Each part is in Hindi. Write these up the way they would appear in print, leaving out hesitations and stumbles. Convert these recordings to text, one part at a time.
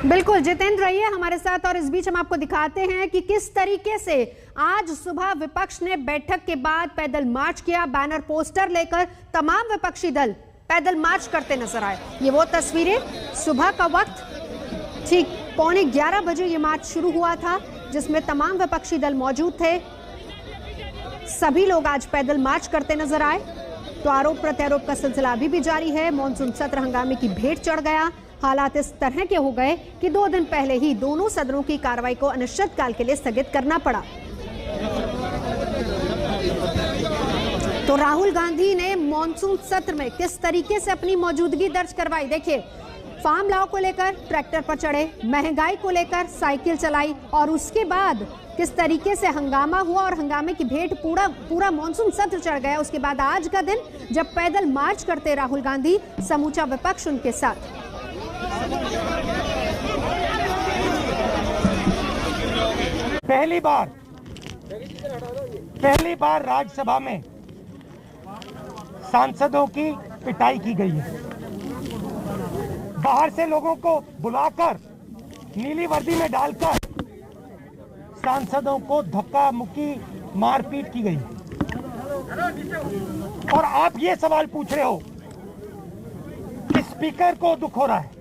बिल्कुल जितेंद्र रहिए हमारे साथ और इस बीच हम आपको दिखाते हैं कि किस तरीके से आज सुबह विपक्ष ने बैठक के बाद पैदल मार्च किया। बैनर पोस्टर लेकर तमाम विपक्षी दल पैदल मार्च करते नजर आए। ये वो तस्वीरें, सुबह का वक्त ठीक 11:15 बजे ये मार्च शुरू हुआ था जिसमें तमाम विपक्षी दल मौजूद थे। सभी लोग आज पैदल मार्च करते नजर आए। तो आरोप प्रत्यारोप का सिलसिला अभी भी जारी है। मॉनसून सत्र हंगामे की भेंट चढ़ गया। हालात इस तरह के हो गए कि 2 दिन पहले ही दोनों सदनों की कार्रवाई को अनिश्चितकाल के लिए स्थगित करना पड़ा। तो राहुल गांधी ने मॉनसून सत्र में किस तरीके से अपनी मौजूदगी दर्ज करवाई, देखिए। फार्म लॉ को लेकर ट्रैक्टर पर चढ़े, महंगाई को लेकर साइकिल चलाई और उसके बाद किस तरीके से हंगामा हुआ और हंगामे की भेंट पूरा मॉनसून सत्र चढ़ गया। उसके बाद आज का दिन जब पैदल मार्च करते राहुल गांधी, समूचा विपक्ष उनके साथ। पहली बार राज्यसभा में सांसदों की पिटाई की गई है। बाहर से लोगों को बुलाकर नीली वर्दी में डालकर सांसदों को धक्का मुक्की मारपीट की गई। और आप ये सवाल पूछ रहे हो कि स्पीकर को दुख हो रहा है,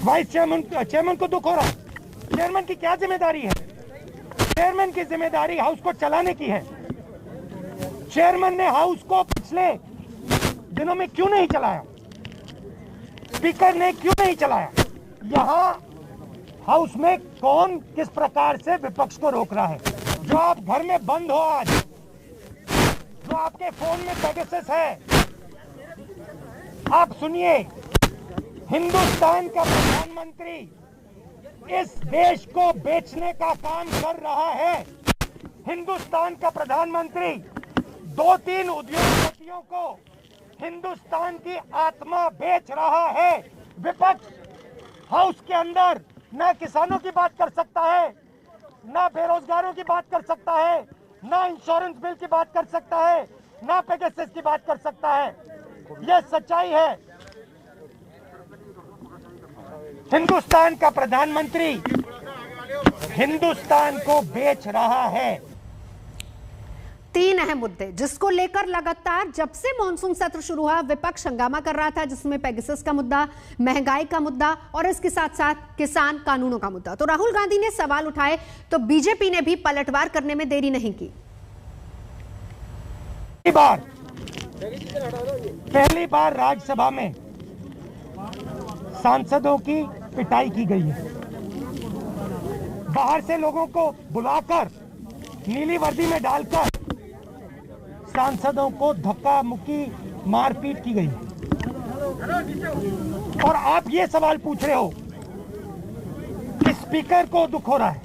वाइस चेयरमैन को दुख हो रहा है। चेयरमैन की क्या जिम्मेदारी है? चेयरमैन की जिम्मेदारी हाउस को चलाने की है। चेयरमैन ने हाउस को पिछले दिनों में क्यों नहीं चलाया? स्पीकर ने क्यों नहीं चलाया? यहाँ हाउस में कौन किस प्रकार से विपक्ष को रोक रहा है? जो आप घर में बंद हो आज, जो आपके फोन में पेगासस है, आप सुनिए, हिंदुस्तान का प्रधानमंत्री इस देश को बेचने का काम कर रहा है। हिंदुस्तान का प्रधानमंत्री 2-3 उद्योगपतियों को हिंदुस्तान की आत्मा बेच रहा है। विपक्ष हाउस के अंदर ना किसानों की बात कर सकता है, ना बेरोजगारों की बात कर सकता है, ना इंश्योरेंस बिल की बात कर सकता है, ना पेगासस की बात कर सकता है। यह सच्चाई है। हिंदुस्तान का प्रधानमंत्री हिंदुस्तान को बेच रहा है। 3 अहम मुद्दे जिसको लेकर लगातार जब से मॉनसून सत्र शुरू हुआ विपक्ष हंगामा कर रहा था, जिसमें पेगासस का मुद्दा, महंगाई का मुद्दा और इसके साथ साथ किसान कानूनों का मुद्दा। तो राहुल गांधी ने सवाल उठाए तो बीजेपी ने भी पलटवार करने में देरी नहीं की। पहली बार राज्यसभा में सांसदों की पिटाई की गई है। बाहर से लोगों को बुलाकर नीली वर्दी में डालकर सांसदों को धक्का मुक्की मारपीट की गई। और आप ये सवाल पूछ रहे हो कि स्पीकर को दुख हो रहा है,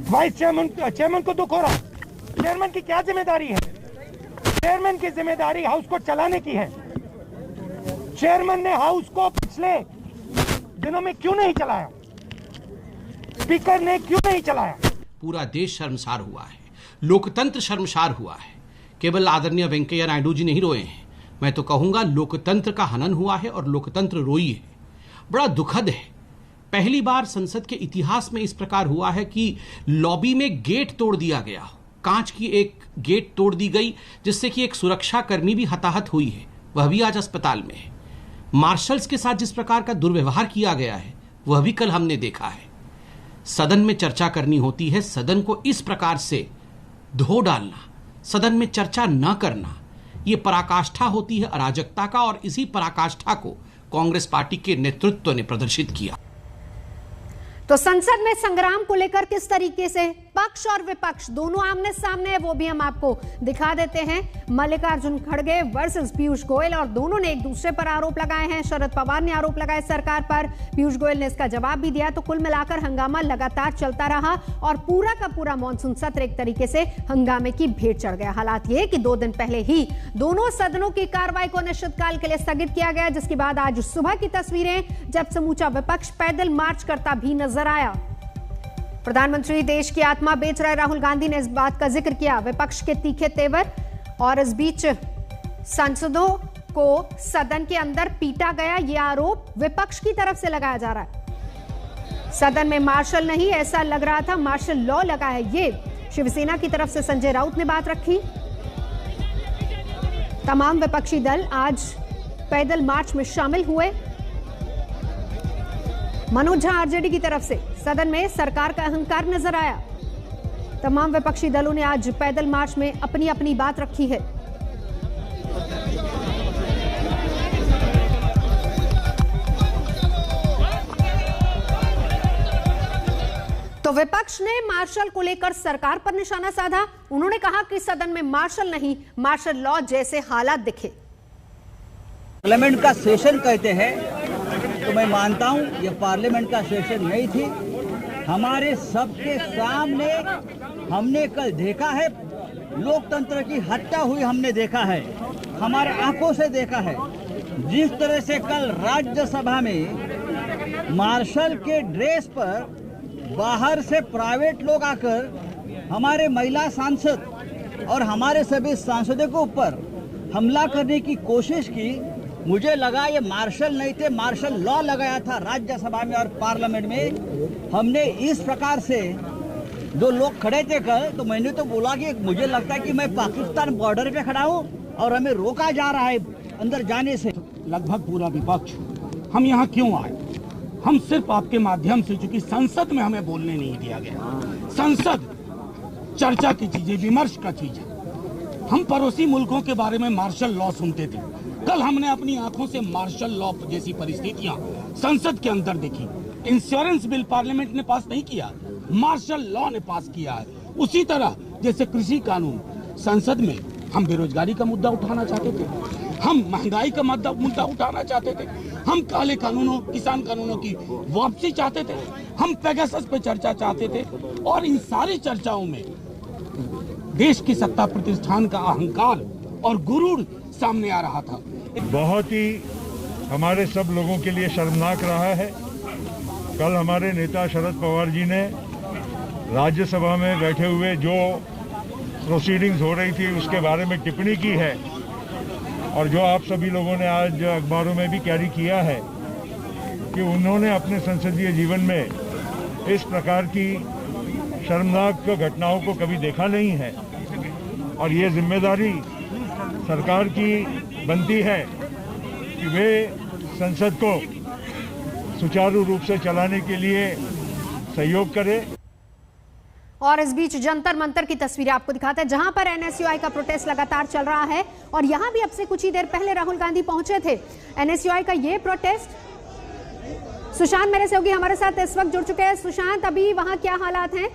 वाइस चेयरमैन को दुख हो रहा है। चेयरमैन की क्या जिम्मेदारी है? चेयरमैन की जिम्मेदारी हाउस को चलाने की है। चेयरमैन ने हाउस को पिछले दिनों में क्यों नहीं चलाया? स्पीकर ने क्यों नहीं चलाया? पूरा देश शर्मसार हुआ है, लोकतंत्र शर्मसार हुआ है। केवल आदरणीय वेंकैया नायडू जी नहीं रोए हैं, मैं तो कहूंगा लोकतंत्र का हनन हुआ है और लोकतंत्र रोई है। बड़ा दुखद है। पहली बार संसद के इतिहास में इस प्रकार हुआ है कि लॉबी में गेट तोड़ दिया गया, कांच की एक गेट तोड़ दी गई जिससे कि एक सुरक्षा कर्मी भी हताहत हुई है, वह भी आज अस्पताल में है। मार्शल्स के साथ जिस प्रकार का दुर्व्यवहार किया गया है वह भी कल हमने देखा है। सदन में चर्चा करनी होती है, सदन को इस प्रकार से धो डालना, सदन में चर्चा न करना, यह पराकाष्ठा होती है अराजकता का। और इसी पराकाष्ठा को कांग्रेस पार्टी के नेतृत्व ने प्रदर्शित किया। तो संसद में संग्राम को लेकर किस तरीके से पक्ष और विपक्ष दोनों आमने सामने है वो भी हम आपको दिखा देते हैं। मल्लिकार्जुन खड़गे वर्सेस पीयूष गोयल, और दोनों ने एक दूसरे पर आरोप लगाए हैं। शरद पवार ने आरोप लगाए सरकार पर, पीयूष गोयल ने इसका जवाब भी दिया। तो कुल मिलाकर हंगामा लगातार चलता रहा और पूरा का पूरा मॉनसून सत्र एक तरीके से हंगामे की भेंट चढ़ गया। हालात ये कि 2 दिन पहले ही दोनों सदनों की कार्रवाई को अनिश्चितकाल के लिए स्थगित किया गया, जिसके बाद आज सुबह की तस्वीरें जब समूचा विपक्ष पैदल मार्च करता भी नजर आया। प्रधानमंत्री देश की आत्मा बेच रहे राहुल गांधी ने इस बात का जिक्र किया। विपक्ष के तीखे तेवर और इस बीच सांसदों को सदन के अंदर पीटा गया, यह आरोप विपक्ष की तरफ से लगाया जा रहा है। सदन में मार्शल नहीं, ऐसा लग रहा था मार्शल लॉ लगा है। ये शिवसेना की तरफ से संजय राउत ने बात रखी। तमाम विपक्षी दल आज पैदल मार्च में शामिल हुए। मनोज झा आरजेडी की तरफ से सदन में सरकार का अहंकार नजर आया। तमाम विपक्षी दलों ने आज पैदल मार्च में अपनी अपनी बात रखी है। तो विपक्ष ने मार्शल को लेकर सरकार पर निशाना साधा। उन्होंने कहा कि सदन में मार्शल नहीं, मार्शल लॉ जैसे हालात दिखे। पार्लियामेंट का सेशन कहते हैं तो मैं मानता हूं ये पार्लियामेंट का सेशन नहीं थी। हमारे सबके सामने हमने कल देखा है, लोकतंत्र की हत्या हुई हमने देखा है, हमारे आंखों से देखा है। जिस तरह से कल राज्यसभा में मार्शल के ड्रेस पर बाहर से प्राइवेट लोग आकर हमारे महिला सांसद और हमारे सभी सांसदों के ऊपर हमला करने की कोशिश की, मुझे लगा ये मार्शल नहीं थे, मार्शल लॉ लगाया था राज्यसभा में और पार्लियामेंट में। हमने इस प्रकार से जो लोग खड़े थे कल, तो मैंने तो बोला कि मुझे लगता है कि मैं पाकिस्तान बॉर्डर पे खड़ा हूँ और हमें रोका जा रहा है अंदर जाने से। लगभग पूरा विपक्ष हम यहाँ क्यों आए? हम सिर्फ आपके माध्यम से, चूंकि संसद में हमें बोलने नहीं दिया गया। संसद चर्चा की चीज है, विमर्श का चीज है। हम पड़ोसी मुल्कों के बारे में मार्शल लॉ सुनते थे। कल हमने अपनी आंखों से मार्शल लॉ जैसी परिस्थितियां संसद के अंदर देखी। इंश्योरेंस बिल पार्लियामेंट ने पास नहीं किया, मार्शल लॉ ने पास किया है। उसी तरह जैसे कृषि कानून, संसद में हम बेरोजगारी का मुद्दा उठाना चाहते थे, हम महंगाई का मुद्दा उठाना चाहते थे, हम काले कानूनों, किसान कानूनों की वापसी चाहते थे, हम पेगासस पे चर्चा चाहते थे। और इन सारी चर्चाओं में देश की सत्ता प्रतिष्ठान का अहंकार और गुरूर सामने आ रहा था। बहुत ही हमारे सब लोगों के लिए शर्मनाक रहा है। कल हमारे नेता शरद पवार जी ने राज्यसभा में बैठे हुए जो प्रोसीडिंग्स हो रही थी उसके बारे में टिप्पणी की है, और जो आप सभी लोगों ने आज अखबारों में भी कैरी किया है कि उन्होंने अपने संसदीय जीवन में इस प्रकार की शर्मनाक घटनाओं को कभी देखा नहीं है। और ये जिम्मेदारी सरकार की बनती है कि वे संसद को सुचारू रूप से चलाने के लिए सहयोग करे। और इस बीच जंतर मंतर की तस्वीरें आपको दिखाते हैं, जहां पर एनएसयूआई का प्रोटेस्ट लगातार चल रहा है। और यहां भी अब से कुछ ही देर पहले राहुल गांधी पहुंचे थे। एनएसयूआई का ये प्रोटेस्ट, सुशांत मेरे सहयोगी हमारे साथ इस वक्त जुड़ चुके हैं। सुशांत, अभी वहां क्या हालात हैं?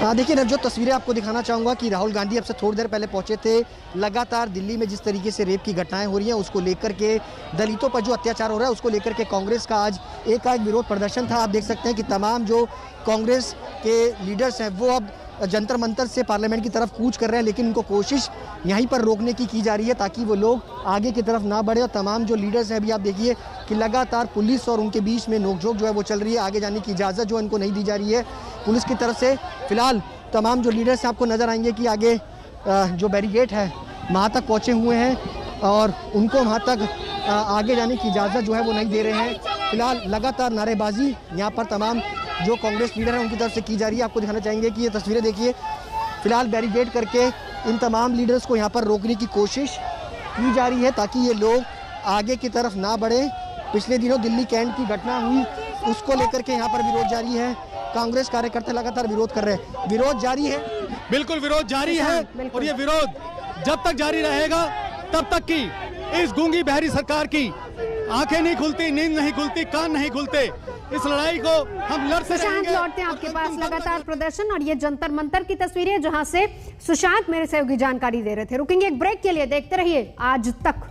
देखिए जो तस्वीरें आपको दिखाना चाहूँगा कि राहुल गांधी अब से थोड़ी देर पहले पहुंचे थे। लगातार दिल्ली में जिस तरीके से रेप की घटनाएं हो रही हैं उसको लेकर के, दलितों पर जो अत्याचार हो रहा है उसको लेकर के कांग्रेस का आज एक विरोध प्रदर्शन था। आप देख सकते हैं कि तमाम जो कांग्रेस के लीडर्स हैं वो अब जंतर मंतर से पार्लियामेंट की तरफ कूच कर रहे हैं, लेकिन उनको कोशिश यहीं पर रोकने की जा रही है ताकि वो लोग आगे की तरफ ना बढ़े। और तमाम जो लीडर्स हैं, अभी आप देखिए कि लगातार पुलिस और उनके बीच में नोकझोंक जो है वो चल रही है। आगे जाने की इजाज़त जो इनको नहीं दी जा रही है पुलिस की तरफ से। फिलहाल तमाम जो लीडर्स हैं आपको नज़र आएंगे कि आगे जो बैरिकेड है वहाँ तक पहुँचे हुए हैं और उनको वहाँ तक आगे जाने की इजाज़त जो है वो नहीं दे रहे हैं। फिलहाल लगातार नारेबाजी यहाँ पर तमाम जो कांग्रेस लीडर हैं उनकी तरफ से की जा रही है। आपको दिखाना चाहेंगे कि ये तस्वीरें देखिए, फिलहाल बैरिकेड करके इन तमाम लीडर्स को यहाँ पर रोकने की कोशिश की जा रही है ताकि ये लोग आगे की तरफ ना बढ़े। पिछले दिनों दिल्ली कैंट की घटना हुई, उसको लेकर के यहाँ पर विरोध जारी है। कांग्रेस कार्यकर्ता लगातार विरोध कर रहे हैं, विरोध जारी है। बिल्कुल विरोध जारी है और ये विरोध जब तक जारी रहेगा तब तक की इस गूंगी बहरी सरकार की आंखें नहीं खुलती, नींद नहीं खुलती, कान नहीं खुलते। इस लड़ाई को हम लड़ते रहेंगे। लौटते हैं आपके पास लगातार प्रदर्शन और ये जंतर मंतर की तस्वीरें जहां से सुशांत मेरे सहयोगी जानकारी दे रहे थे। रुकेंगे एक ब्रेक के लिए, देखते रहिए आज तक।